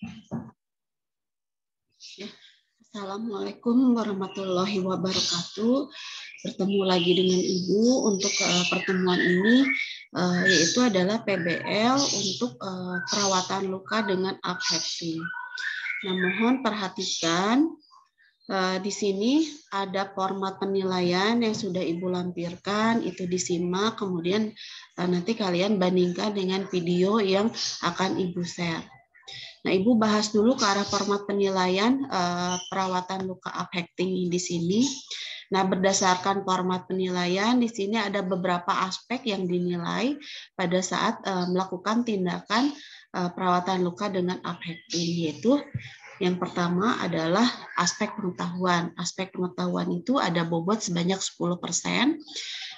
Ya. Assalamualaikum warahmatullahi wabarakatuh. Bertemu lagi dengan Ibu untuk pertemuan ini, yaitu adalah PBL untuk perawatan luka dengan uphacking. Nah, mohon perhatikan di sini ada format penilaian yang sudah Ibu lampirkan, itu disimak, kemudian nanti kalian bandingkan dengan video yang akan Ibu share. Nah, Ibu bahas dulu ke arah format penilaian perawatan luka uphacking di sini. Nah, berdasarkan format penilaian di sini ada beberapa aspek yang dinilai pada saat melakukan tindakan perawatan luka dengan uphacking, yaitu yang pertama adalah aspek pengetahuan. Aspek pengetahuan itu ada bobot sebanyak 10%.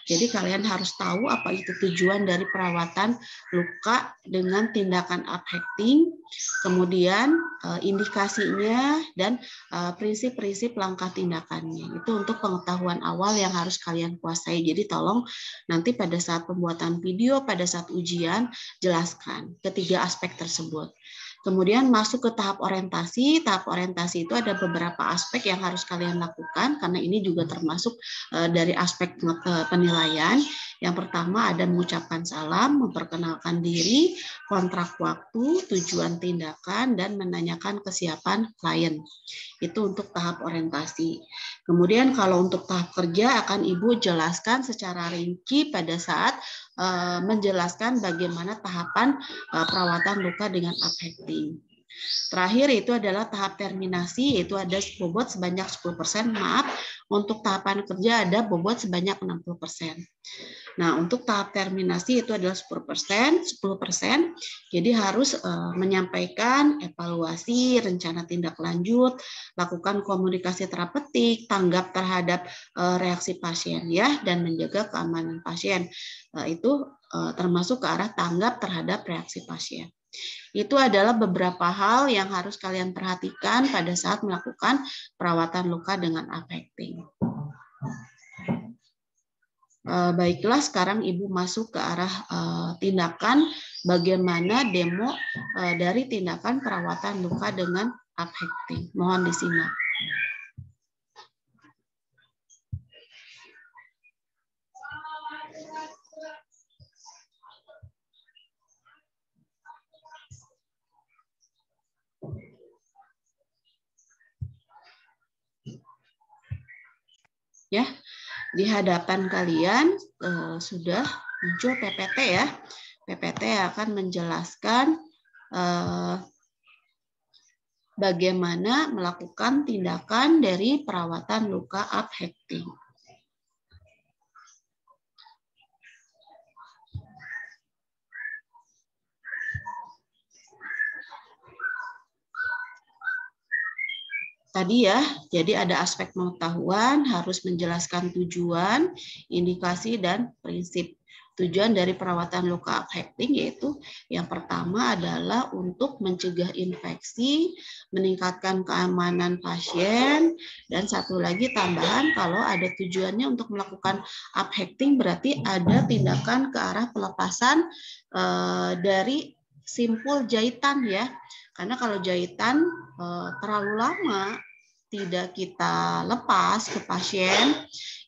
Jadi kalian harus tahu apa itu tujuan dari perawatan luka dengan tindakan uphacking, kemudian indikasinya dan prinsip-prinsip langkah tindakannya. Itu untuk pengetahuan awal yang harus kalian kuasai. Jadi tolong nanti pada saat pembuatan video, pada saat ujian, jelaskan ketiga aspek tersebut. Kemudian masuk ke tahap orientasi. Tahap orientasi itu ada beberapa aspek yang harus kalian lakukan karena ini juga termasuk dari aspek penilaian. Yang pertama ada mengucapkan salam, memperkenalkan diri, kontrak waktu, tujuan tindakan, dan menanyakan kesiapan klien. Itu untuk tahap orientasi. Kemudian kalau untuk tahap kerja akan Ibu jelaskan secara rinci pada saat menjelaskan bagaimana tahapan perawatan luka dengan uphacking. Terakhir itu adalah tahap terminasi, yaitu ada bobot sebanyak 10%. Maaf, untuk tahapan kerja ada bobot sebanyak 60%. Nah, untuk tahap terminasi itu adalah 10%. Jadi harus menyampaikan evaluasi, rencana tindak lanjut, lakukan komunikasi terapeutik, tanggap terhadap reaksi pasien ya, dan menjaga keamanan pasien. Itu termasuk ke arah tanggap terhadap reaksi pasien. Itu adalah beberapa hal yang harus kalian perhatikan pada saat melakukan perawatan luka dengan uphacking. Baiklah, sekarang Ibu masuk ke arah tindakan bagaimana demo dari tindakan perawatan luka dengan uphacking. Mohon disimak. Ya, di hadapan kalian sudah muncul PPT ya. PPT akan menjelaskan bagaimana melakukan tindakan dari perawatan luka uphacking. Tadi ya, jadi ada aspek pengetahuan, harus menjelaskan tujuan, indikasi, dan prinsip. Tujuan dari perawatan luka uphacking yaitu yang pertama adalah untuk mencegah infeksi, meningkatkan keamanan pasien, dan satu lagi tambahan kalau ada tujuannya untuk melakukan uphacking berarti ada tindakan ke arah pelepasan dari simpul jahitan ya. Karena kalau jahitan terlalu lama tidak kita lepas ke pasien,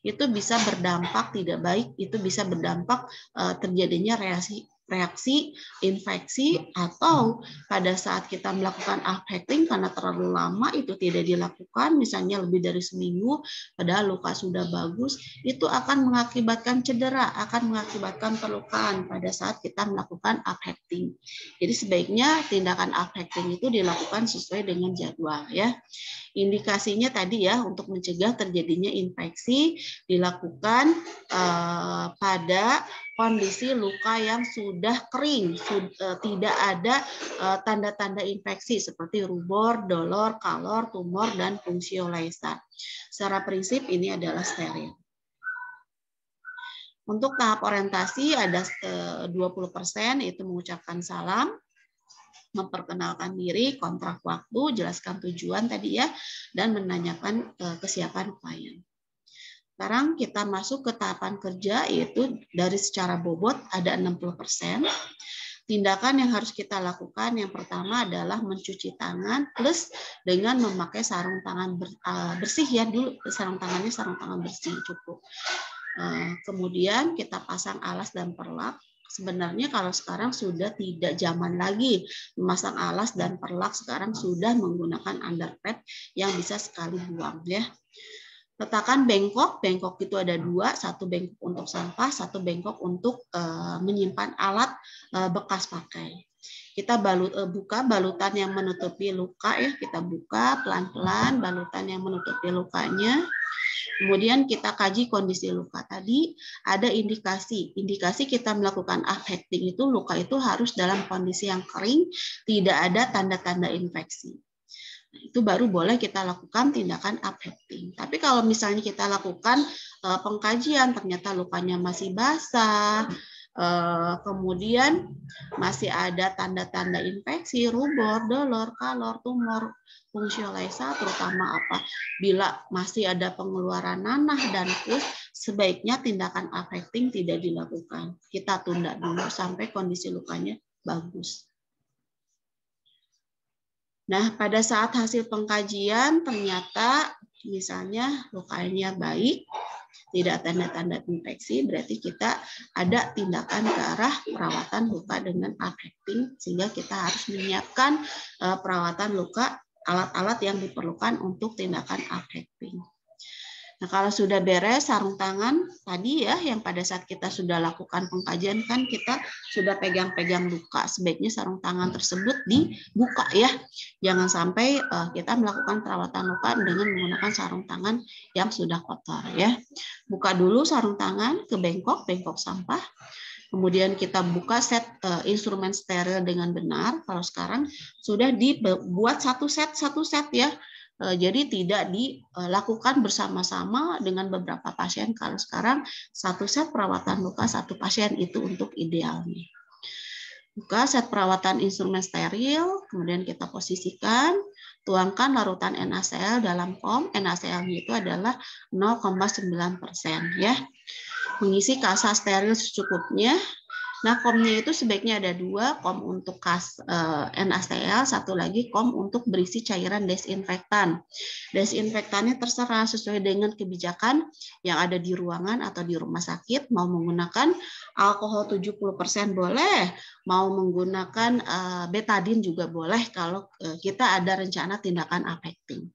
itu bisa berdampak tidak baik, itu bisa berdampak terjadinya reaksi infeksi, atau pada saat kita melakukan uphacking karena terlalu lama itu tidak dilakukan, misalnya lebih dari seminggu, padahal luka sudah bagus, itu akan mengakibatkan cedera, akan mengakibatkan perlukaan pada saat kita melakukan uphacking. Jadi sebaiknya tindakan uphacking itu dilakukan sesuai dengan jadwal ya. Indikasinya tadi ya, untuk mencegah terjadinya infeksi dilakukan pada kondisi luka yang sudah kering, tidak ada tanda-tanda infeksi seperti rubor, dolor, kalor, tumor, dan fungsiolesa. Secara prinsip ini adalah steril. Untuk tahap orientasi ada 20%, itu mengucapkan salam, memperkenalkan diri, kontrak waktu, jelaskan tujuan tadi ya, dan menanyakan kesiapan klien. Sekarang kita masuk ke tahapan kerja, yaitu dari secara bobot ada 60%. tindakan yang harus kita lakukan yang pertama adalah mencuci tangan plus dengan memakai sarung tangan bersih ya, dulu sarung tangan bersih cukup. Kemudian kita pasang alas dan perlak. Sebenarnya kalau sekarang sudah tidak zaman lagi memasang alas dan perlak, sekarang sudah menggunakan underpad yang bisa sekali buang ya. Letakkan bengkok itu ada dua, satu bengkok untuk sampah, satu bengkok untuk menyimpan alat bekas pakai. Kita buka balutan yang menutupi luka ya, kita buka pelan-pelan balutan yang menutupi lukanya. Kemudian kita kaji kondisi luka tadi, ada indikasi kita melakukan upheating itu luka itu harus dalam kondisi yang kering, tidak ada tanda-tanda infeksi. Itu baru boleh kita lakukan tindakan upheating. Tapi kalau misalnya kita lakukan pengkajian, ternyata lukanya masih basah, kemudian masih ada tanda-tanda infeksi, rubor, dolor, kalor, tumor, fungsiolesa, terutama bila masih ada pengeluaran nanah dan pus, sebaiknya tindakan upheating tidak dilakukan. Kita tunda dulu sampai kondisi lukanya bagus. Nah, pada saat hasil pengkajian ternyata misalnya lukanya baik, tidak tanda-tanda infeksi, berarti kita ada tindakan ke arah perawatan luka dengan upheating, sehingga kita harus menyiapkan perawatan luka, alat-alat yang diperlukan untuk tindakan upheating. Nah, kalau sudah beres sarung tangan tadi ya, yang pada saat kita sudah lakukan pengkajian kan kita sudah pegang-pegang luka, sebaiknya sarung tangan tersebut dibuka ya. Jangan sampai kita melakukan perawatan luka dengan menggunakan sarung tangan yang sudah kotor ya. Buka dulu sarung tangan ke bengkok sampah. Kemudian kita buka set instrumen steril dengan benar. Kalau sekarang sudah dibuat satu set ya. Jadi tidak dilakukan bersama-sama dengan beberapa pasien. Kalau sekarang satu set perawatan luka satu pasien itu untuk idealnya. Buka set perawatan instrumen steril, kemudian kita posisikan, tuangkan larutan NaCl dalam kom. NaCl-nya itu adalah 0,9% ya. Mengisi kasa steril secukupnya. Nah, komnya itu sebaiknya ada dua, kom untuk NaCl, satu lagi kom untuk berisi cairan desinfektan. Desinfektannya terserah sesuai dengan kebijakan yang ada di ruangan atau di rumah sakit, mau menggunakan alkohol 70% boleh, mau menggunakan betadine juga boleh kalau kita ada rencana tindakan upheating.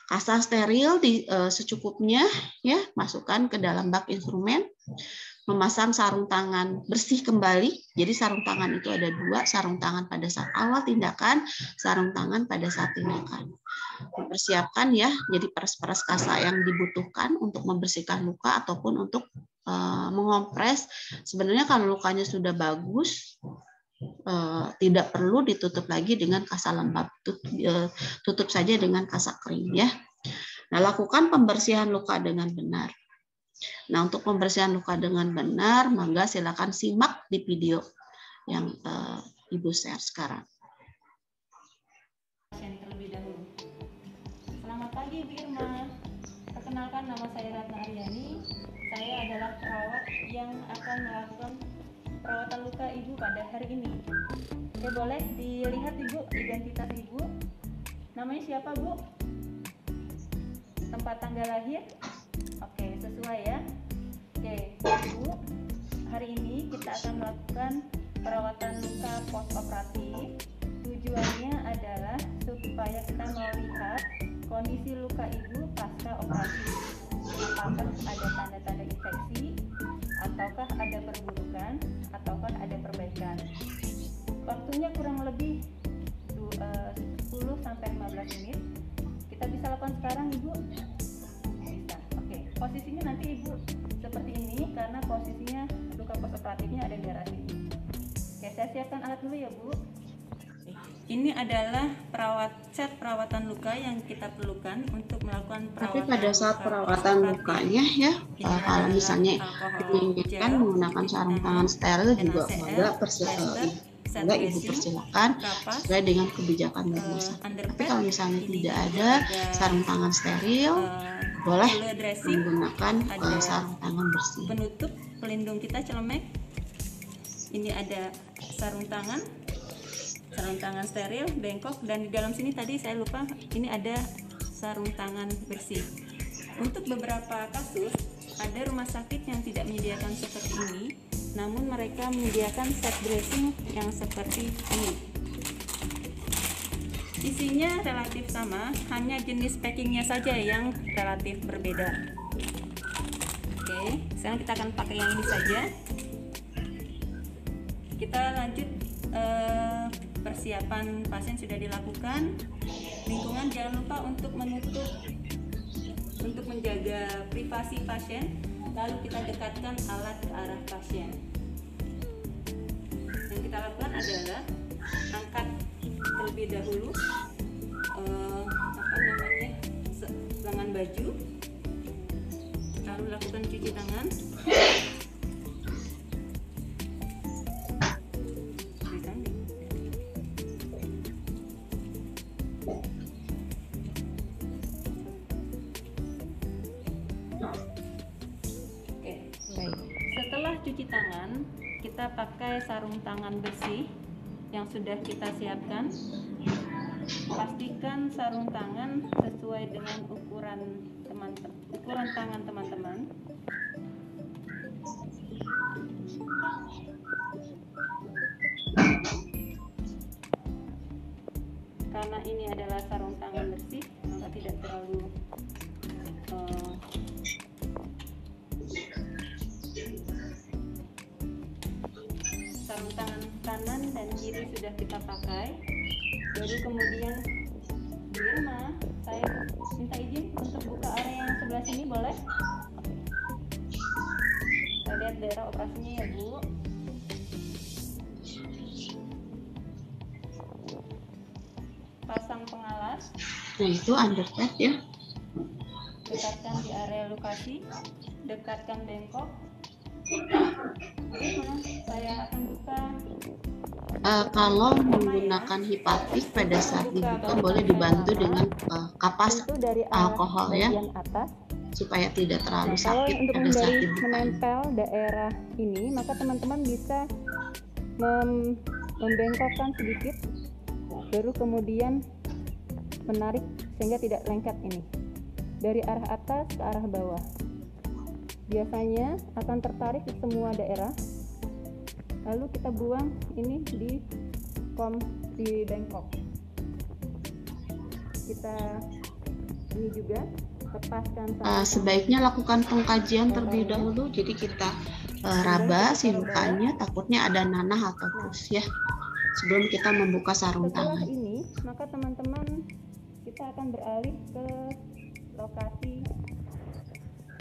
Kasa steril secukupnya ya, masukkan ke dalam bak instrumen. Memasang sarung tangan bersih kembali. Jadi sarung tangan itu ada dua, sarung tangan pada saat awal tindakan, sarung tangan pada saat tindakan. Mempersiapkan ya, jadi peres-peres kasa yang dibutuhkan untuk membersihkan luka ataupun untuk mengompres. Sebenarnya kalau lukanya sudah bagus, tidak perlu ditutup lagi dengan kasa lembab, tutup saja dengan kasa kering ya. Nah, lakukan pembersihan luka dengan benar. Nah, untuk pembersihan luka dengan benar, mangga silakan simak di video yang Ibu share sekarang. Terlebih dahulu. Selamat pagi, Bu Irma. Perkenalkan, nama saya Ratna Aryani. Saya adalah perawat yang akan melakukan perawatan luka Ibu pada hari ini. Oke, boleh dilihat Ibu identitas Ibu. Namanya siapa, Bu? Tempat tanggal lahir? Oke, sesuai ya. Oke, Ibu, hari ini kita akan melakukan perawatan luka postoperatif. Tujuannya adalah supaya kita melihat kondisi luka Ibu pasca operasi. Apakah ada tanda-tanda infeksi, ataukah ada perburukan, ataukah ada perbaikan. Waktunya kurang lebih 10-15 menit. Kita bisa lakukan sekarang, Ibu? Bisa. Oke, posisinya nanti Ibu seperti ini karena posisinya luka postoperatifnya ada di daerah sini. Oke, saya siapkan alat dulu ya, Bu. Ini adalah set perawatan luka yang kita perlukan untuk melakukan perawatan. Tapi pada saat perawatan lukanya ya, kalau misalnya diinginkan menggunakan sarung tangan steril juga enggak, Ibu persilakan sesuai dengan kebijakan rumah sakit. Tapi kalau misalnya tidak ada sarung tangan steril, boleh menggunakan sarung tangan bersih. Penutup pelindung kita celemek. Ini ada sarung tangan steril, bengkok, dan di dalam sini tadi saya lupa, ini ada sarung tangan bersih. Untuk beberapa kasus ada rumah sakit yang tidak menyediakan seperti ini, namun mereka menyediakan set dressing yang seperti ini. Isinya relatif sama, hanya jenis packingnya saja yang relatif berbeda. Oke, sekarang kita akan pakai yang ini saja. Kita lanjut, persiapan pasien sudah dilakukan. Lingkungan jangan lupa untuk menutup, untuk menjaga privasi pasien. Lalu kita dekatkan alat ke arah pasien. Yang kita lakukan adalah angkat terlebih dahulu lengan baju, lalu lakukan cuci tangan. Setelah cuci tangan, kita pakai sarung tangan bersih yang sudah kita siapkan. Pastikan sarung tangan sesuai dengan ukuran tangan teman-teman. Karena ini adalah sarung tangan bersih, maka tidak terlalu sarung tangan kanan dan kiri sudah kita pakai. Baru kemudian Bu Irma, saya minta izin untuk buka area yang sebelah sini, boleh? Kita lihat daerah operasinya ya Bu. Pasang pengalas. Nah itu underpad ya. Dekatkan di area lokasi, dekatkan bengkok. Saya akan buka. Kalau menggunakan hipatik pada saat dibuka boleh dibantu dengan kapas alkohol ya, supaya tidak terlalu sakit pada saat dibuka. Menempel daerah ini, maka teman-teman bisa membengkokkan sedikit, baru kemudian menarik sehingga tidak lengket ini dari arah atas ke arah bawah. Biasanya akan tertarik di semua daerah. Lalu kita buang ini di bengkok. Kita ini juga lepaskan. Sebaiknya lakukan pengkajian terlebih dahulu. Jadi kita raba si lukanya, takutnya ada nanah atau pus ya, sebelum kita membuka sarung tangan. Setelah ini, maka teman-teman kita akan beralih ke lokasi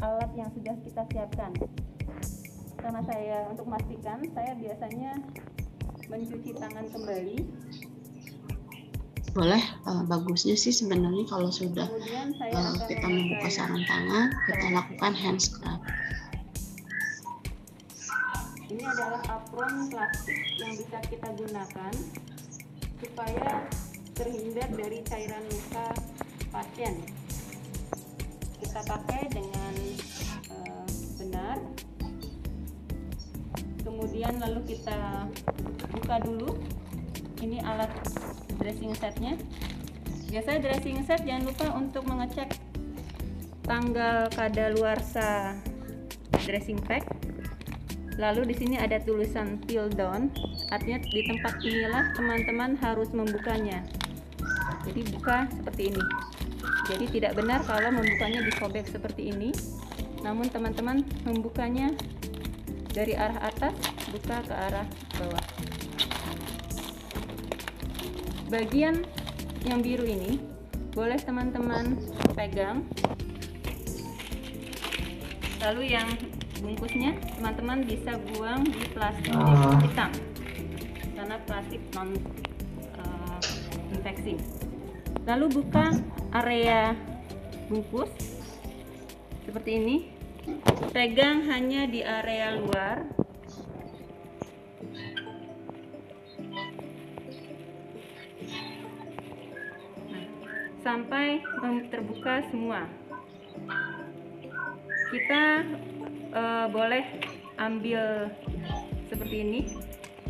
alat yang sudah kita siapkan. Karena saya untuk memastikan, saya biasanya mencuci tangan kembali. Boleh, bagusnya sih sebenarnya kalau sudah kita membuka sarung tangan, kita lakukan hand scrub. Ini adalah apron plastik yang bisa kita gunakan supaya terhindar dari cairan luka pasien. Kita pakai dengan benar. Kemudian lalu kita buka dulu. Ini alat dressing setnya. Biasanya dressing set jangan lupa untuk mengecek tanggal kadaluarsa dressing pack. Lalu di sini ada tulisan peel down, artinya di tempat inilah teman-teman harus membukanya. Jadi buka seperti ini. Jadi tidak benar kalau membukanya disobek seperti ini. Namun teman-teman membukanya dari arah atas, buka ke arah bawah. Bagian yang biru ini boleh teman-teman pegang. Lalu yang bungkusnya teman-teman bisa buang di plastik hitam, karena plastik non infeksi. Lalu buka area bungkus seperti ini. Pegang hanya di area luar. Sampai terbuka semua. Kita boleh ambil seperti ini,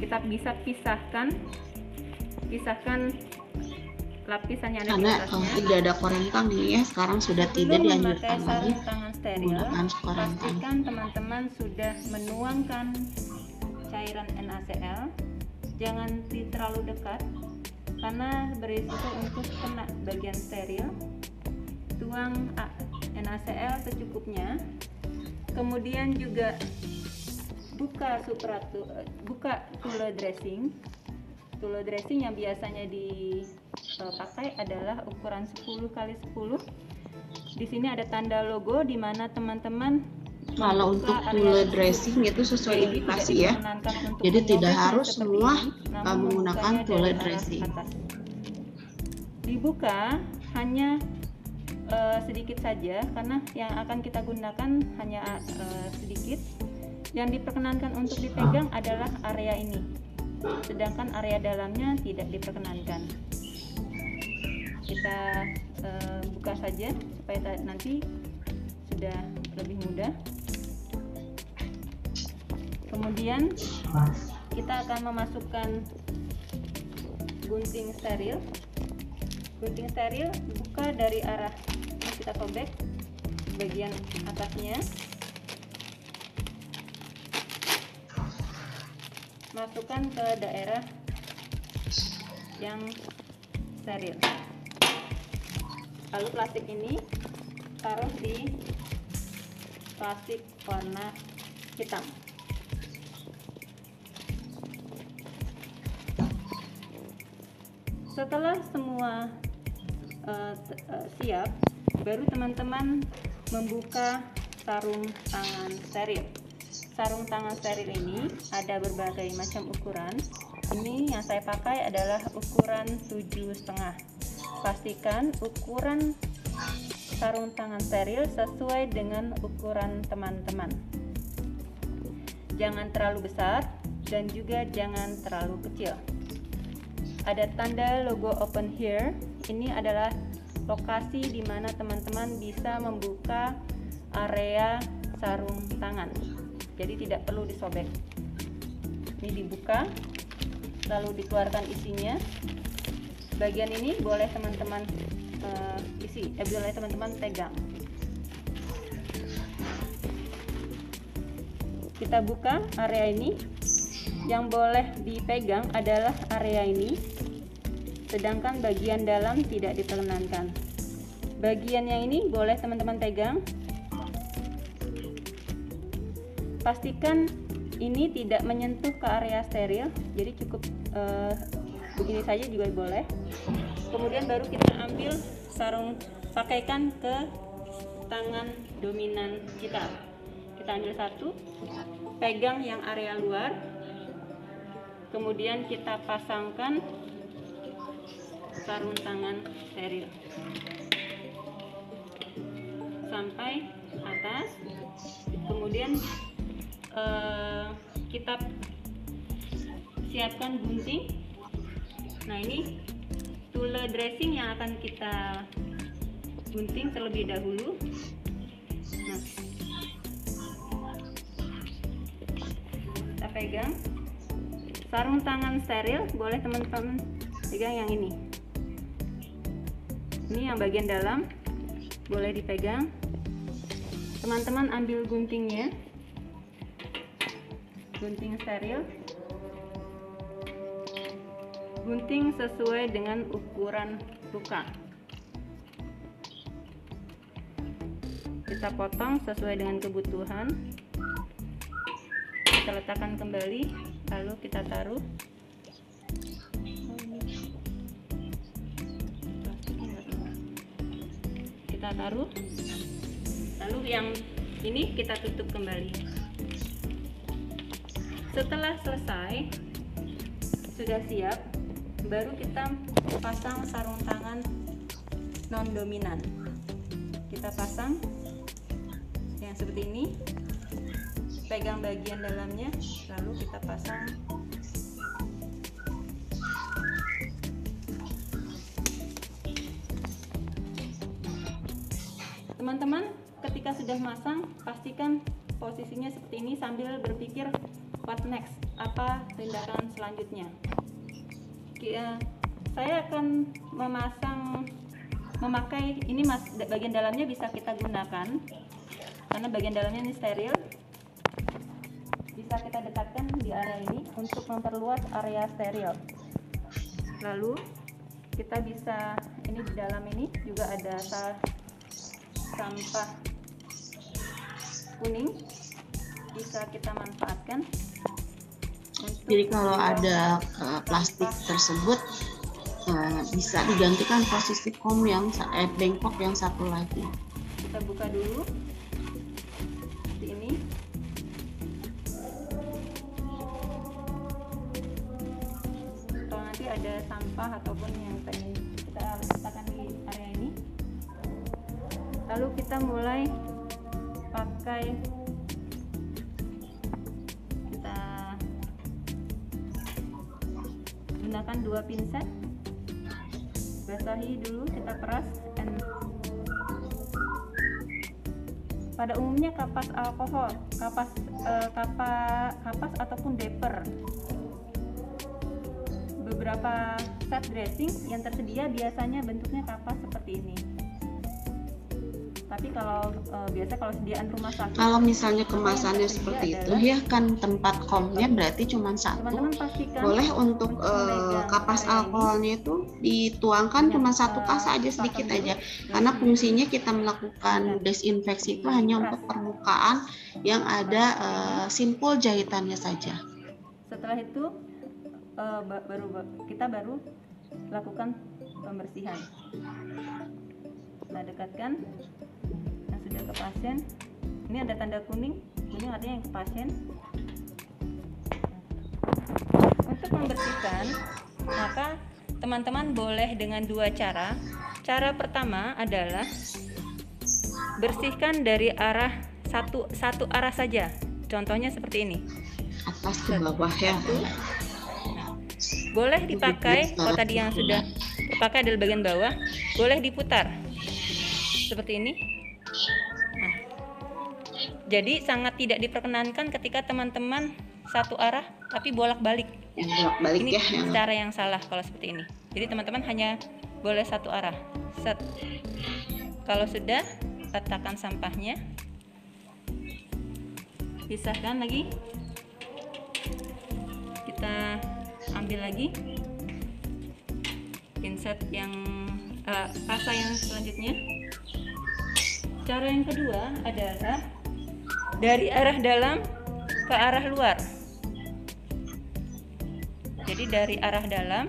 kita bisa pisahkan lapisan yang ada di Karena atasnya. tidak ada korentang nih ya, sekarang sudah tidak Sebelum dianjurkan memakai lagi sarung tangan steril, menggunakan korentang. pastikan teman-teman sudah menuangkan cairan NaCl. Jangan terlalu dekat karena berisiko untuk kena bagian steril. Tuang NaCl secukupnya. Kemudian juga buka tule dressing. Tule dressing yang biasanya dipakai adalah ukuran 10x10. Di sini ada tanda logo di mana teman-teman Kalau untuk tule dressing itu sesuai indikasi ya. Jadi tidak harus semua menggunakan tule dressing. Dibuka hanya sedikit saja karena yang akan kita gunakan hanya sedikit. Yang diperkenankan untuk dipegang adalah area ini, sedangkan area dalamnya tidak diperkenankan. Kita buka saja supaya nanti sudah lebih mudah. Kemudian kita akan memasukkan gunting steril. Gunting steril buka dari arah kita sobek bagian atasnya, masukkan ke daerah yang steril. Lalu plastik ini taruh di plastik warna hitam. Setelah semua siap, baru teman-teman membuka sarung tangan steril. Sarung tangan steril ini ada berbagai macam ukuran. Ini yang saya pakai adalah ukuran 7,5. Pastikan ukuran sarung tangan steril sesuai dengan ukuran teman-teman. Jangan terlalu besar dan juga jangan terlalu kecil. Ada tanda logo open here. Ini adalah lokasi di mana teman-teman bisa membuka area sarung tangan. Jadi tidak perlu disobek. Ini dibuka, lalu dikeluarkan isinya. Bagian ini boleh teman-teman boleh teman-teman pegang. Kita buka area ini. Yang boleh dipegang adalah area ini, sedangkan bagian dalam tidak diperkenankan. Bagian yang ini boleh teman-teman pegang. Pastikan ini tidak menyentuh ke area steril, jadi cukup begini saja juga boleh. Kemudian baru kita ambil sarung, pakaikan ke tangan dominan kita. Kita ambil satu, pegang yang area luar, kemudian kita pasangkan sarung tangan steril sampai atas. Kemudian kita siapkan gunting. Nah, ini tule dressing yang akan kita gunting terlebih dahulu. Nah, kita pegang. Sarung tangan steril boleh teman-teman pegang yang ini. Ini yang bagian dalam boleh dipegang. Teman-teman ambil guntingnya, gunting steril, gunting sesuai dengan ukuran luka. Kita potong sesuai dengan kebutuhan. Kita letakkan kembali, lalu kita taruh. Kita taruh. Lalu yang ini kita tutup kembali. Setelah selesai, sudah siap, baru kita pasang sarung tangan non dominan. Kita pasang yang seperti ini, pegang bagian dalamnya, lalu kita pasang. Teman-teman, ketika sudah masang, pastikan posisinya seperti ini sambil berpikir what next, apa tindakan selanjutnya. Saya akan memakai ini, bagian dalamnya bisa kita gunakan karena bagian dalamnya ini steril. Bisa kita dekatkan di area ini untuk memperluas area steril. Lalu kita bisa, ini di dalam ini juga ada sampah kuning, bisa kita manfaatkan. Jadi kalau ada plastik tersebut bisa digantikan posisi foam yang bengkok yang satu lagi. Kita buka dulu seperti ini. Kalau nanti ada sampah ataupun yang pengen kita letakkan di area ini, lalu kita mulai pakai, kita gunakan 2 pinset, basahi dulu, kita peras. Pada umumnya kapas alkohol, kapas ataupun diaper. Beberapa set dressing yang tersedia biasanya bentuknya kapas seperti ini. Tapi kalau sediaan rumah sakit, kalau misalnya kemasannya seperti itu ya kan, tempat komnya berarti cuma satu. Teman-teman pastikan boleh untuk kapas alkoholnya itu dituangkan cuma satu kas aja, sedikit aja, karena fungsinya kita melakukan desinfeksi itu hanya untuk permukaan yang ada simpul jahitannya saja. Setelah itu kita baru lakukan pembersihan. Nah, dekatkan yang sudah ke pasien. Ini ada tanda kuning artinya yang ke pasien. Untuk membersihkan, maka teman-teman boleh dengan 2 cara. Cara pertama adalah bersihkan dari arah satu arah saja. Contohnya seperti ini. Atas ke bawah ya. Boleh dipakai, kalau tadi yang sudah terpakai adalah bagian bawah, boleh diputar seperti ini. Nah, jadi sangat tidak diperkenankan ketika teman-teman satu arah tapi bolak-balik. Ini cara yang salah kalau seperti ini. Jadi teman-teman hanya boleh satu arah. Set. Kalau sudah, letakkan sampahnya. Pisahkan lagi. Kita ambil lagi pinset yang kasa yang selanjutnya. Cara yang kedua adalah dari arah dalam ke arah luar. Jadi dari arah dalam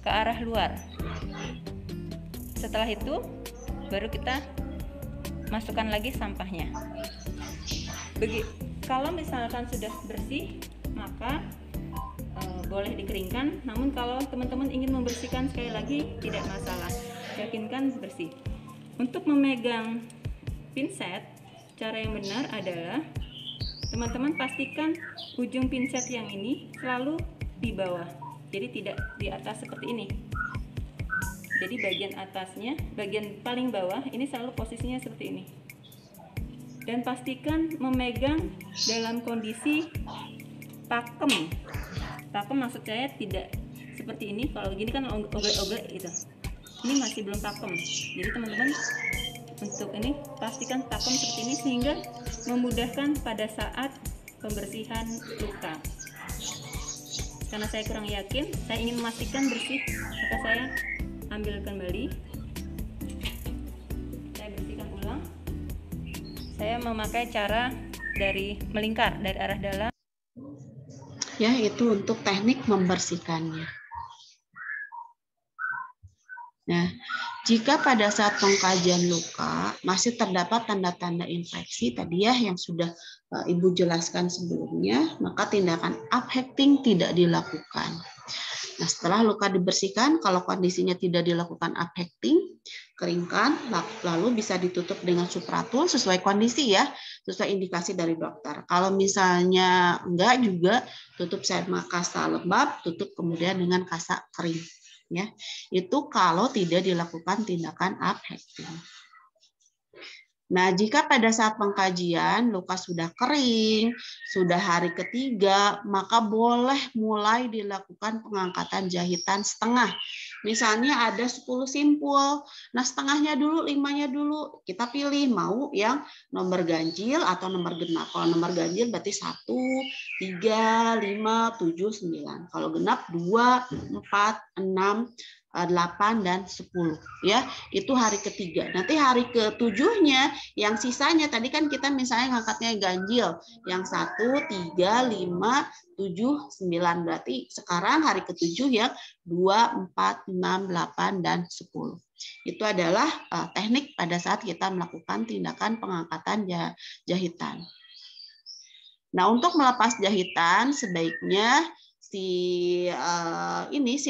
ke arah luar. Setelah itu baru kita masukkan lagi sampahnya. Kalau misalkan sudah bersih, maka boleh dikeringkan. Namun kalau teman-teman ingin membersihkan sekali lagi, tidak masalah, yakinkan bersih. Untuk memegang pinset, cara yang benar adalah teman-teman pastikan ujung pinset yang ini selalu di bawah, jadi tidak di atas seperti ini. Jadi bagian atasnya, bagian paling bawah ini selalu posisinya seperti ini. Dan pastikan memegang dalam kondisi pakem. Pakem maksud saya tidak seperti ini. Kalau gini kan oglek-oglek gitu. Ini masih belum pakem. Jadi teman-teman untuk ini pastikan pakem seperti ini sehingga memudahkan pada saat pembersihan luka. Karena saya kurang yakin, saya ingin memastikan bersih, maka saya ambil kembali. Saya bersihkan ulang. Saya memakai cara dari melingkar dari arah dalam. Ya, itu untuk teknik membersihkannya. Nah, jika pada saat pengkajian luka masih terdapat tanda-tanda infeksi tadi ya yang sudah Ibu jelaskan sebelumnya, maka tindakan uphecting tidak dilakukan. Nah, setelah luka dibersihkan, kalau kondisinya tidak dilakukan uphecting, keringkan, lalu bisa ditutup dengan supratul sesuai kondisi ya, sesuai indikasi dari dokter. Kalau misalnya enggak juga, tutup sama kasa lembab, tutup kemudian dengan kasa kering. Ya, itu kalau tidak dilakukan tindakan uphecting. Nah, jika pada saat pengkajian luka sudah kering, sudah hari ketiga, maka boleh mulai dilakukan pengangkatan jahitan setengah. Misalnya ada 10 simpul, nah setengahnya dulu, 5-nya dulu. Kita pilih mau yang nomor ganjil atau nomor genap. Kalau nomor ganjil berarti 1, 3, 5, 7, 9. Kalau genap 2, 4, 6, 8 dan 10 ya, itu hari ketiga. Nanti hari ketujuhnya yang sisanya tadi kan kita misalnya ngangkatnya ganjil yang 1, 3, 5, 7, 9, berarti sekarang hari ketujuh yang 2, 4, 6, 8 dan 10. Itu adalah teknik pada saat kita melakukan tindakan pengangkatan jahitan. Nah, untuk melepas jahitan sebaiknya si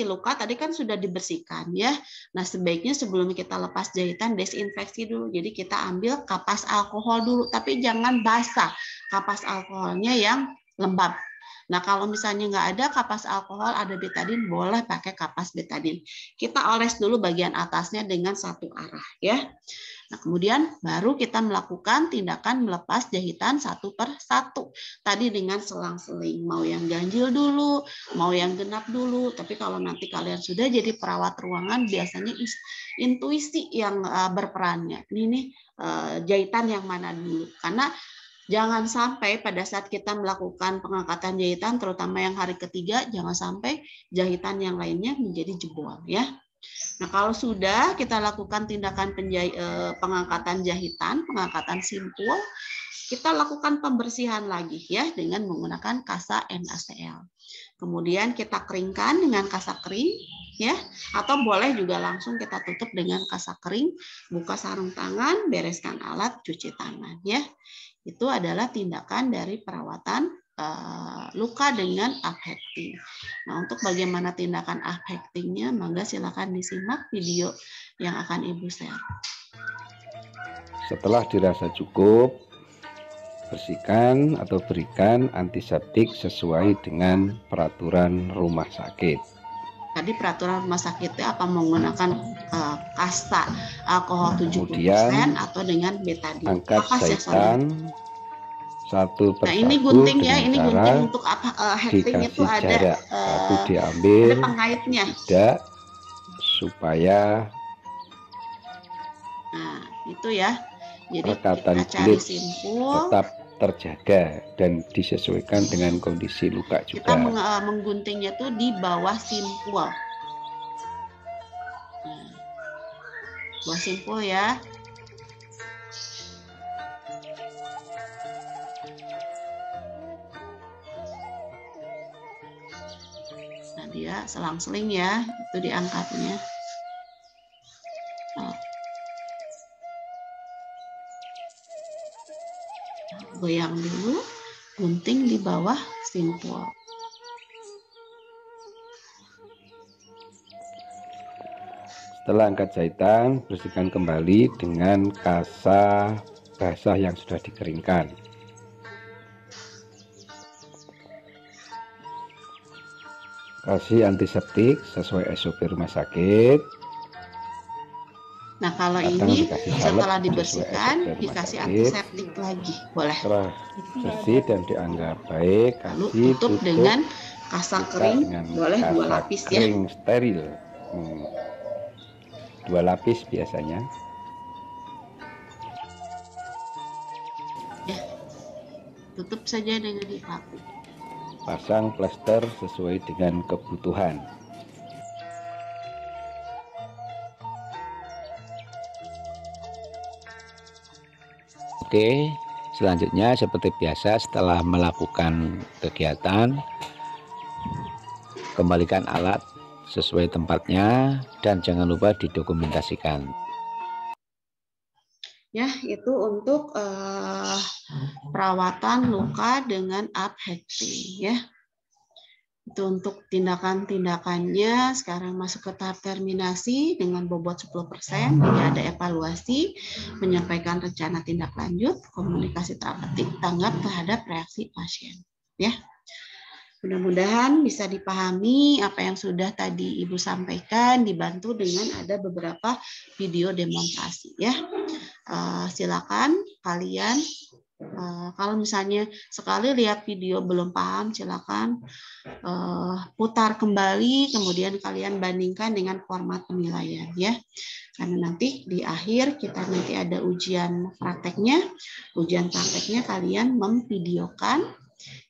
luka tadi kan sudah dibersihkan ya. Nah, sebaiknya sebelum kita lepas jahitan desinfeksi dulu. Jadi kita ambil kapas alkohol dulu, tapi jangan basah. Kapas alkoholnya yang lembab. Nah, kalau misalnya nggak ada kapas alkohol, ada betadin, boleh pakai kapas betadin. Kita oles dulu bagian atasnya dengan satu arah ya. Nah, kemudian baru kita melakukan tindakan melepas jahitan satu per satu. Tadi dengan selang-seling, mau yang ganjil dulu, mau yang genap dulu. Tapi kalau nanti kalian sudah jadi perawat ruangan, biasanya intuisi yang berperannya. Ini jahitan yang mana dulu. Karena jangan sampai pada saat kita melakukan pengangkatan jahitan, terutama yang hari ketiga, jangan sampai jahitan yang lainnya menjadi jebol ya. Nah, kalau sudah kita lakukan tindakan pengangkatan jahitan, pengangkatan simpul, kita lakukan pembersihan lagi ya dengan menggunakan kasa NaCl. Kemudian kita keringkan dengan kasa kering ya, atau boleh juga langsung kita tutup dengan kasa kering, buka sarung tangan, bereskan alat cuci tangan ya. Itu adalah tindakan dari perawatan luka dengan uphecting. Nah, untuk bagaimana tindakan uphectingnya, mangga silakan disimak video yang akan Ibu share. Setelah dirasa cukup, bersihkan atau berikan antiseptik sesuai dengan peraturan rumah sakit. Tadi peraturan rumah sakit itu apa menggunakan kasta alkohol 70% Kemudian, atau dengan betadine. angkat jahitan satu persatu. Nah, ini gunting ya, ini cara gunting untuk apa? Hecting itu ada jarak. Satu diambil, ada pengaitnya. tidak, supaya Nah, itu ya. Jadi rekatan kita cari kulit simpul. tetap terjaga dan disesuaikan dengan kondisi luka juga. Kita mengguntingnya tuh di bawah simpul. Nah, bawah simpul ya. Nah, dia selang-seling ya, itu diangkatnya. Goyang dulu, gunting di bawah simpul. Setelah angkat jahitan, bersihkan kembali dengan kasa basah yang sudah dikeringkan. Kasih antiseptik sesuai SOP rumah sakit. Nah, kalau ini setelah dibersihkan, dikasih antiseptik lagi, boleh. Setelah bersih dan dianggap baik, lalu tutup dengan kasa kering, boleh 2 lapis ya. Kering steril, 2 lapis biasanya. Ya, tutup saja dengan dipaku. Pasang plester sesuai dengan kebutuhan. Oke, selanjutnya seperti biasa setelah melakukan kegiatan, kembalikan alat sesuai tempatnya dan jangan lupa didokumentasikan. Ya, itu untuk perawatan luka dengan uphecting ya. Itu untuk tindakan-tindakannya. Sekarang masuk ke tahap terminasi dengan bobot 10%. Ini ada evaluasi, menyampaikan rencana tindak lanjut, komunikasi terapeutik, tanggap terhadap reaksi pasien. Ya, mudah-mudahan bisa dipahami apa yang sudah tadi Ibu sampaikan, dibantu dengan ada beberapa video demonstrasi. Ya, silakan kalian kalau misalnya sekali lihat video belum paham, silakan putar kembali, kemudian kalian bandingkan dengan format penilaian ya. Karena nanti di akhir kita nanti ada ujian prakteknya. Ujian prakteknya kalian memvideokan.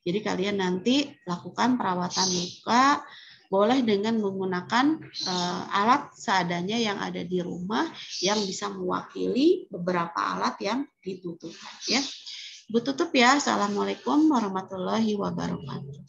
Jadi kalian nanti lakukan perawatan luka boleh dengan menggunakan alat seadanya yang ada di rumah yang bisa mewakili beberapa alat yang dibutuhkan ya. Bu tutup ya. Assalamualaikum warahmatullahi wabarakatuh.